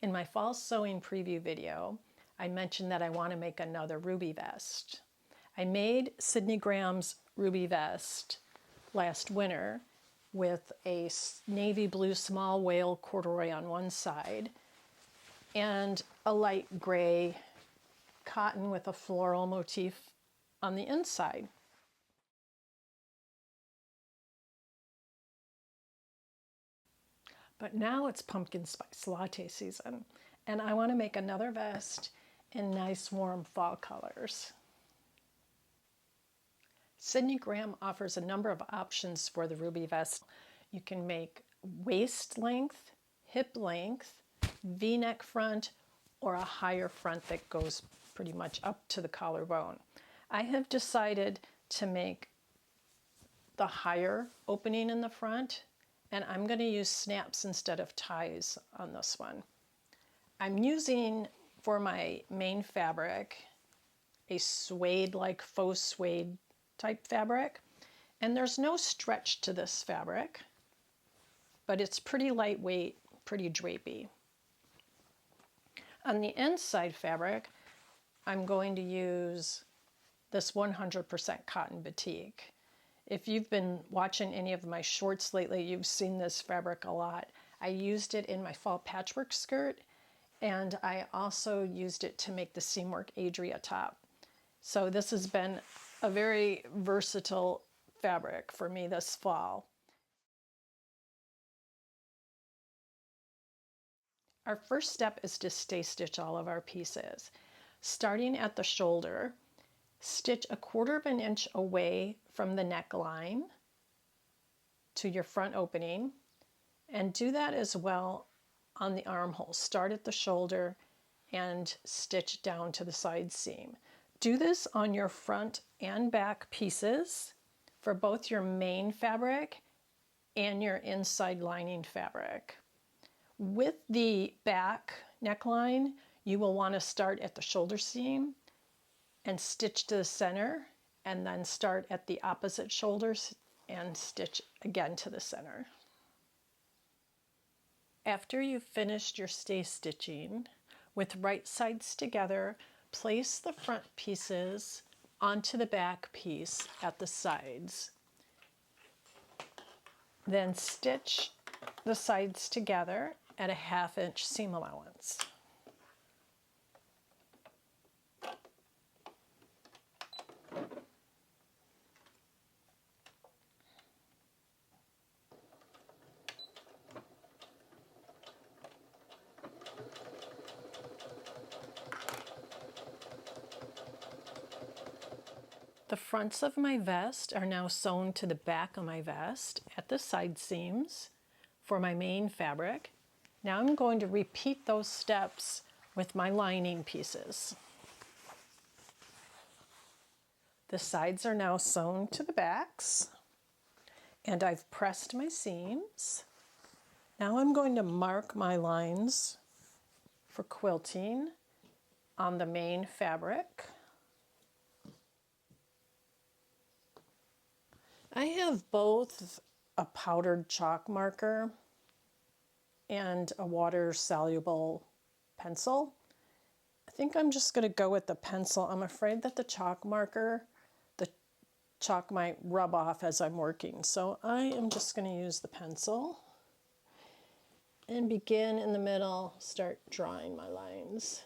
In my fall sewing preview video, I mentioned that I want to make another ruby vest. I made Sydney Graham's ruby vest last winter with a navy blue small whale corduroy on one side and a light gray cotton with a floral motif on the inside. But now it's pumpkin spice latte season, and I want to make another vest in nice warm fall colors. Sydney Graham offers a number of options for the ruby vest. You can make waist length, hip length, V-neck front, or a higher front that goes pretty much up to the collarbone. I have decided to make the higher opening in the front, and I'm going to use snaps instead of ties on this one. I'm using for my main fabric a suede-like faux suede type fabric, and there's no stretch to this fabric, but it's pretty lightweight, pretty drapey. On the inside fabric, I'm going to use this 100% cotton batik. If you've been watching any of my shorts lately, you've seen this fabric a lot. I used it in my fall patchwork skirt, and I also used it to make the seamwork Adria top. So this has been a very versatile fabric for me this fall. Our first step is to stay stitch all of our pieces. Starting at the shoulder, stitch 1/4 of an inch away from the neckline to your front opening, and do that as well on the armhole. Start at the shoulder and stitch down to the side seam. Do this on your front and back pieces for both your main fabric and your inside lining fabric. With the back neckline, you will want to start at the shoulder seam and stitch to the center, and then start at the opposite shoulders and stitch again to the center. After you've finished your stay stitching, with right sides together, place the front pieces onto the back piece at the sides. Then stitch the sides together at a 1/2 inch seam allowance. The fronts of my vest are now sewn to the back of my vest at the side seams for my main fabric. Now I'm going to repeat those steps with my lining pieces. The sides are now sewn to the backs, and I've pressed my seams. Now I'm going to mark my lines for quilting on the main fabric. I have both a powdered chalk marker and a water-soluble pencil. I think I'm just going to go with the pencil. I'm afraid that the chalk might rub off as I'm working, so I am just going to use the pencil and begin in the middle, start drawing my lines.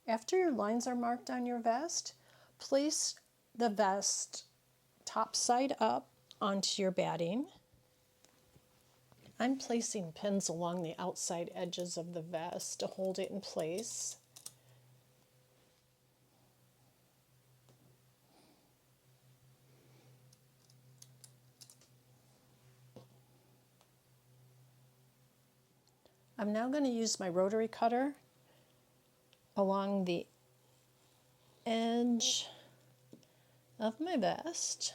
After your lines are marked on your vest, place the vest top side up onto your batting. I'm placing pins along the outside edges of the vest to hold it in place. I'm now going to use my rotary cutter along the edge of my vest.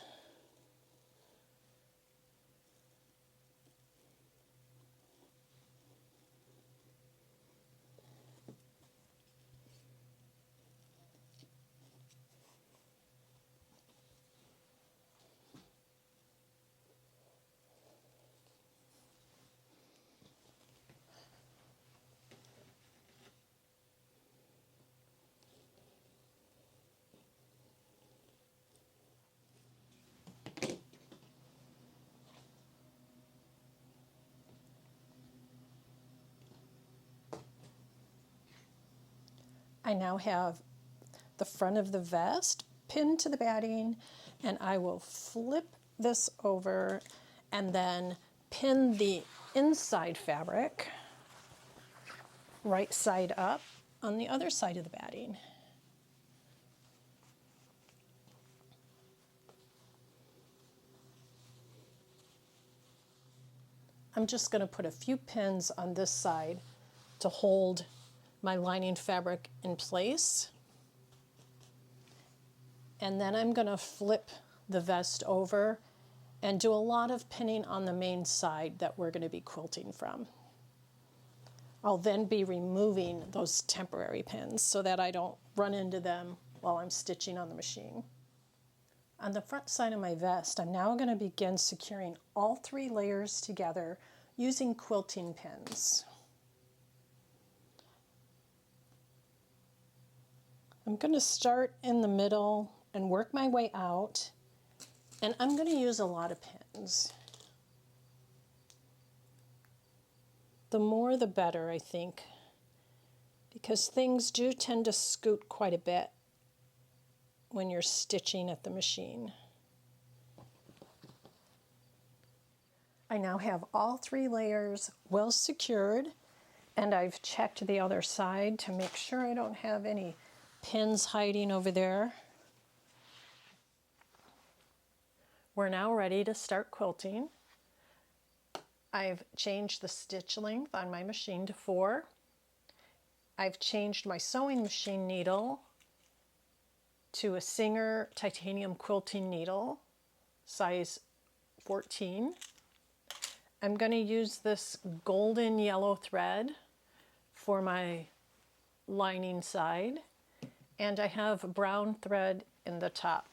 I now have the front of the vest pinned to the batting, and I will flip this over and then pin the inside fabric right side up on the other side of the batting. I'm just going to put a few pins on this side to hold my lining fabric in place. And then I'm going to flip the vest over and do a lot of pinning on the main side that we're going to be quilting from. I'll then be removing those temporary pins so that I don't run into them while I'm stitching on the machine. On the front side of my vest, I'm now going to begin securing all 3 layers together using quilting pins. I'm going to start in the middle and work my way out, and I'm going to use a lot of pins. The more the better, I think, because things do tend to scoot quite a bit when you're stitching at the machine. I now have all 3 layers well secured, and I've checked the other side to make sure I don't have any pins hiding over there. We're now ready to start quilting. I've changed the stitch length on my machine to 4. I've changed my sewing machine needle to a Singer titanium quilting needle, size 14. I'm going to use this golden yellow thread for my lining side, and I have brown thread in the top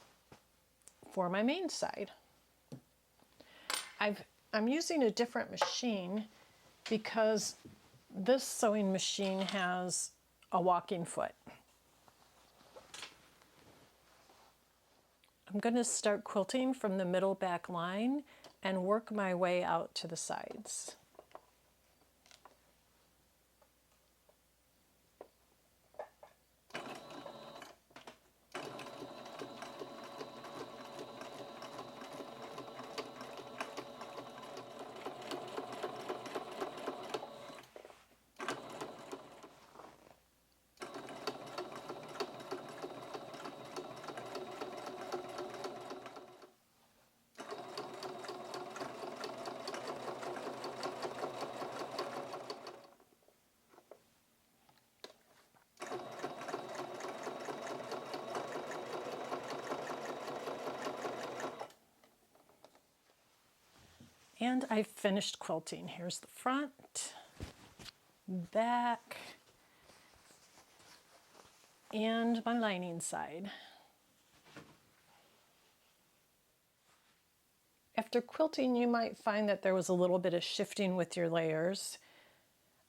for my main side. I'm using a different machine because this sewing machine has a walking foot. I'm going to start quilting from the middle back line and work my way out to the sides. And I've finished quilting. Here's the front, back, and my lining side. After quilting, you might find that there was a little bit of shifting with your layers.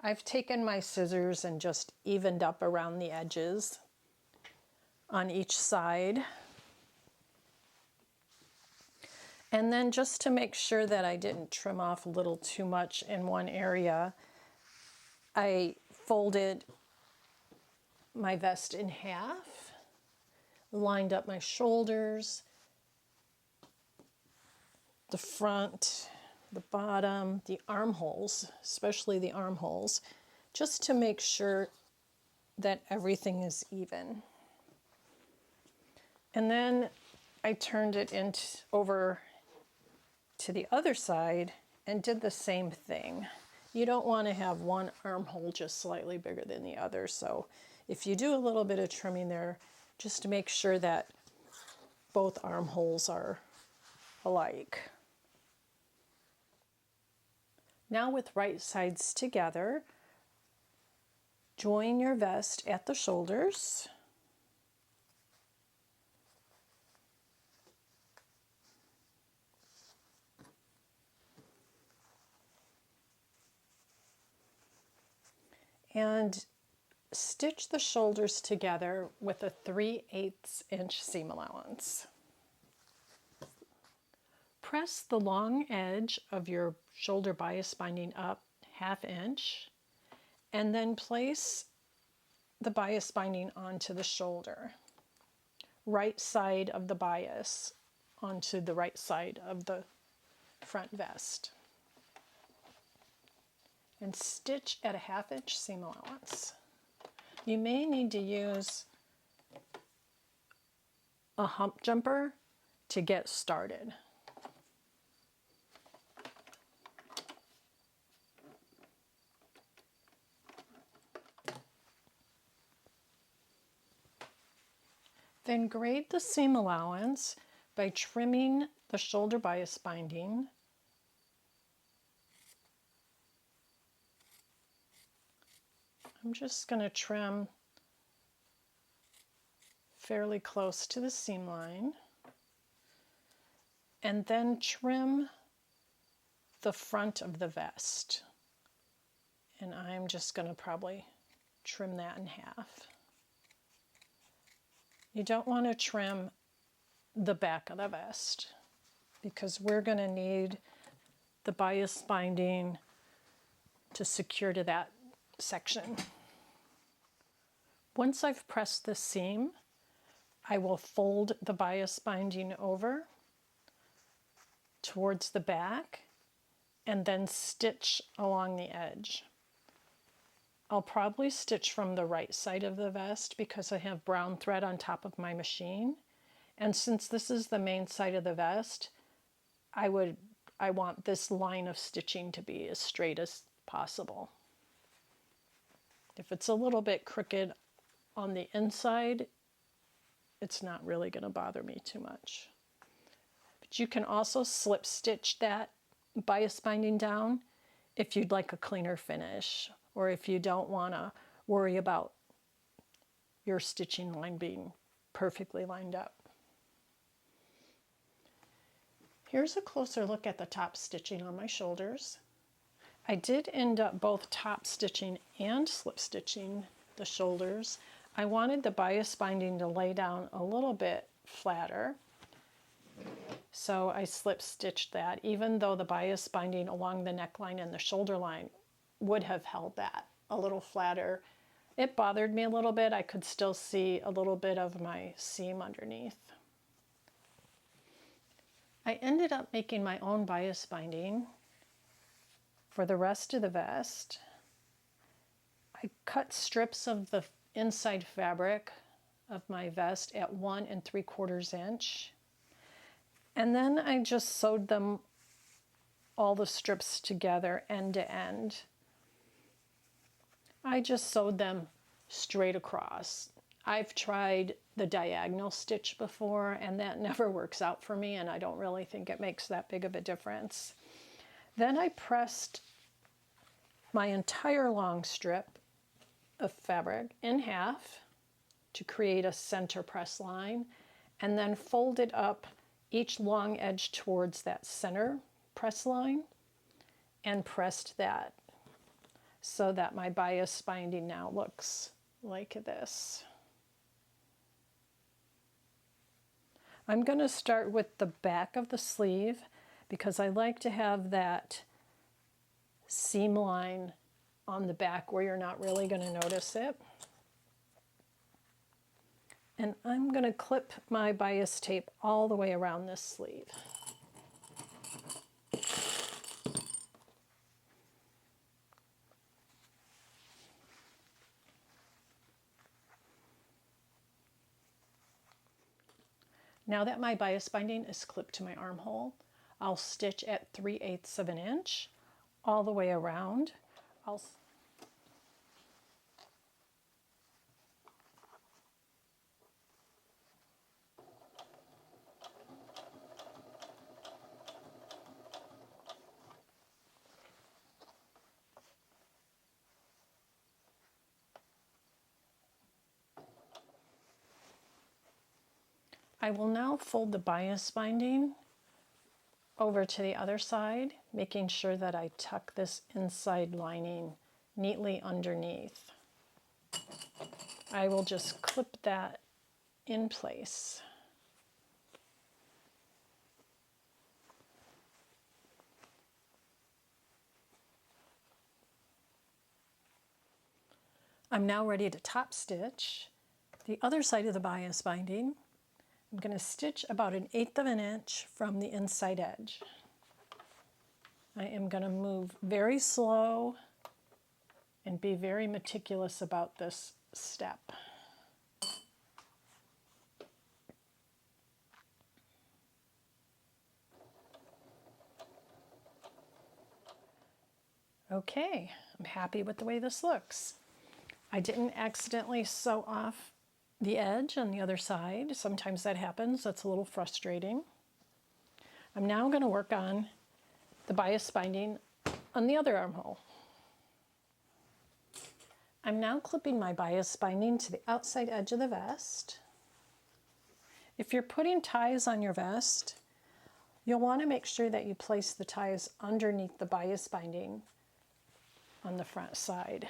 I've taken my scissors and just evened up around the edges on each side. And then just to make sure that I didn't trim off a little too much in one area, I folded my vest in half, lined up my shoulders, the front, the bottom, the armholes, especially the armholes, just to make sure that everything is even. And then I turned it over to the other side and did the same thing. You don't want to have one armhole just slightly bigger than the other, so if you do a little bit of trimming there, just to make sure that both armholes are alike. Now with right sides together, join your vest at the shoulders. And stitch the shoulders together with a 3/8 inch seam allowance. Press the long edge of your shoulder bias binding up 1/2 inch, and then place the bias binding onto the shoulder, right side of the bias onto the right side of the front vest, and stitch at a 1/2 inch seam allowance. You may need to use a hump jumper to get started. Then grade the seam allowance by trimming the shoulder bias binding I'm just going to trim fairly close to the seam line and then trim the front of the vest. And I'm just going to probably trim that in half. You don't want to trim the back of the vest because we're going to need the bias binding to secure to that section. Once I've pressed the seam, I will fold the bias binding over towards the back and then stitch along the edge. I'll probably stitch from the right side of the vest because I have brown thread on top of my machine. And since this is the main side of the vest, I want this line of stitching to be as straight as possible. If it's a little bit crooked on the inside, it's not really going to bother me too much. But you can also slip stitch that bias binding down if you'd like a cleaner finish, or if you don't want to worry about your stitching line being perfectly lined up. Here's a closer look at the top stitching on my shoulders. I did end up both top stitching and slip stitching the shoulders. I wanted the bias binding to lay down a little bit flatter, so I slip stitched that, even though the bias binding along the neckline and the shoulder line would have held that a little flatter. It bothered me a little bit. I could still see a little bit of my seam underneath. I ended up making my own bias binding for the rest of the vest. I cut strips of the inside fabric of my vest at 1 3/4 inch. And then I just sewed them, all the strips together end to end. I just sewed them straight across. I've tried the diagonal stitch before and that never works out for me, and I don't really think it makes that big of a difference. Then I pressed my entire long strip of fabric in half to create a center press line, and then folded up each long edge towards that center press line and pressed that so that my bias binding now looks like this. I'm going to start with the back of the sleeve because I like to have that seam line on the back where you're not really going to notice it. And I'm going to clip my bias tape all the way around this sleeve. Now that my bias binding is clipped to my armhole, I'll stitch at 3/8 of an inch all the way around. I will now fold the bias binding over to the other side, making sure that I tuck this inside lining neatly underneath. I will just clip that in place. I'm now ready to top stitch the other side of the bias binding. I'm going to stitch about 1/8 of an inch from the inside edge. I am going to move very slow and be very meticulous about this step. Okay, I'm happy with the way this looks. I didn't accidentally sew off the edge on the other side. Sometimes that happens. That's a little frustrating. I'm now going to work on the bias binding on the other armhole. I'm now clipping my bias binding to the outside edge of the vest. If you're putting ties on your vest, you'll want to make sure that you place the ties underneath the bias binding on the front side.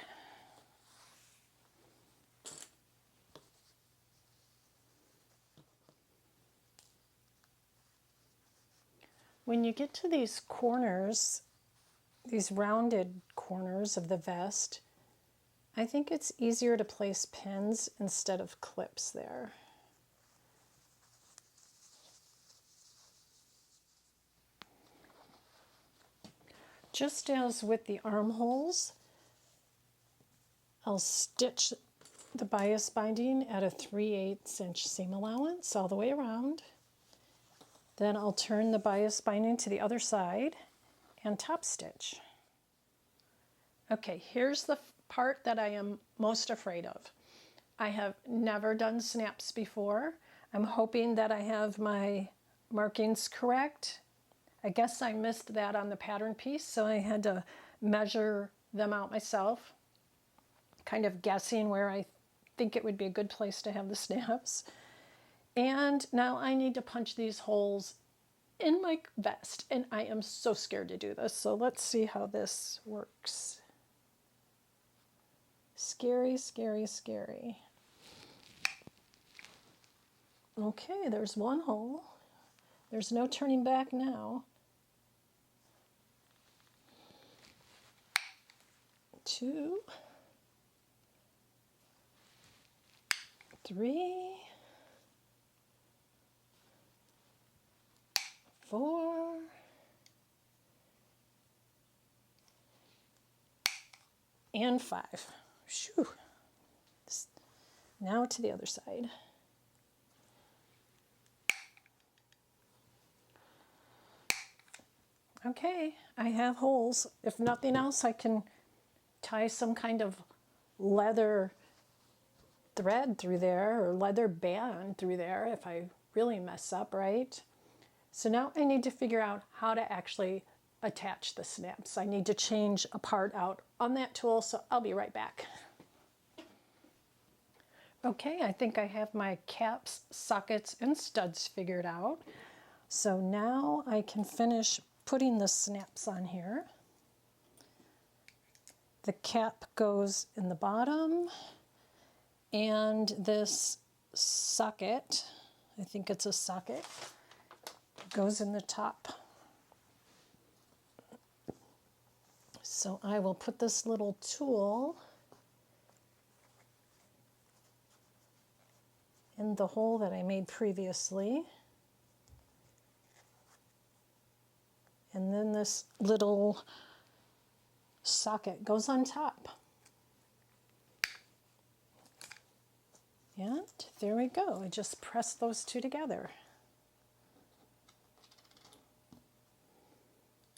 When you get to these corners, these rounded corners of the vest, I think it's easier to place pins instead of clips there. Just as with the armholes, I'll stitch the bias binding at a 3/8 inch seam allowance all the way around. Then I'll turn the bias binding to the other side and top stitch. Okay, here's the part that I am most afraid of. I have never done snaps before. I'm hoping that I have my markings correct. I guess I missed that on the pattern piece, so I had to measure them out myself, kind of guessing where I think it would be a good place to have the snaps. And now I need to punch these holes in my vest, and I am so scared to do this. So let's see how this works. Scary, scary, scary. Okay, there's one hole. There's no turning back now. 2, 3, 4, and 5. Shoo. Now to the other side. Okay, I have holes. If nothing else, I can tie some kind of leather thread through there or leather band through there if I really mess up, right? So now I need to figure out how to actually attach the snaps. I need to change a part out on that tool, so I'll be right back. Okay, I think I have my caps, sockets, and studs figured out. So now I can finish putting the snaps on here. The cap goes in the bottom, and this socket, I think it's a socket, goes in the top. So I will put this little tool in the hole that I made previously. And then this little socket goes on top. And there we go. I just press those two together.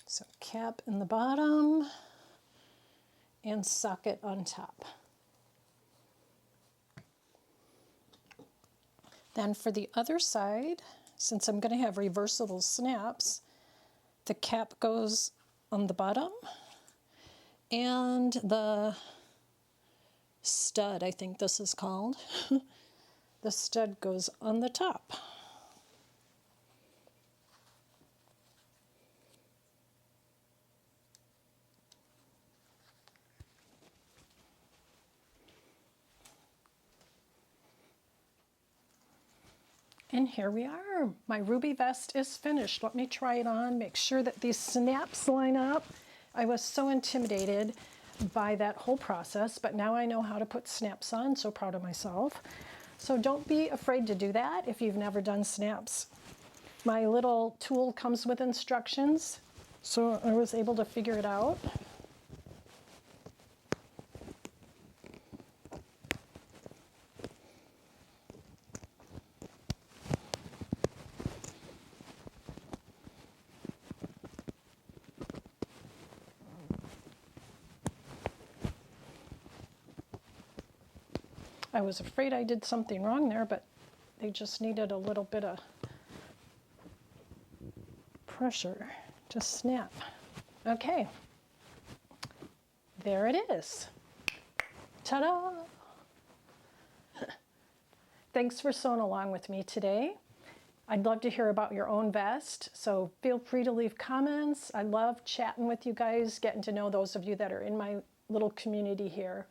So cap in the bottom and socket on top. Then for the other side, since I'm going to have reversible snaps, the cap goes on the bottom and the stud, I think this is called, the stud goes on the top. And here we are. My ruby vest is finished. Let me try it on, make sure that these snaps line up. I was so intimidated. by that whole process, but now I know how to put snaps on. So proud of myself. So don't be afraid to do that if you've never done snaps. My little tool comes with instructions, so I was able to figure it out. I was afraid I did something wrong there, but they just needed a little bit of pressure to snap. Okay, there it is. Ta-da! Thanks for sewing along with me today. I'd love to hear about your own vest, so feel free to leave comments. I love chatting with you guys, getting to know those of you that are in my little community here.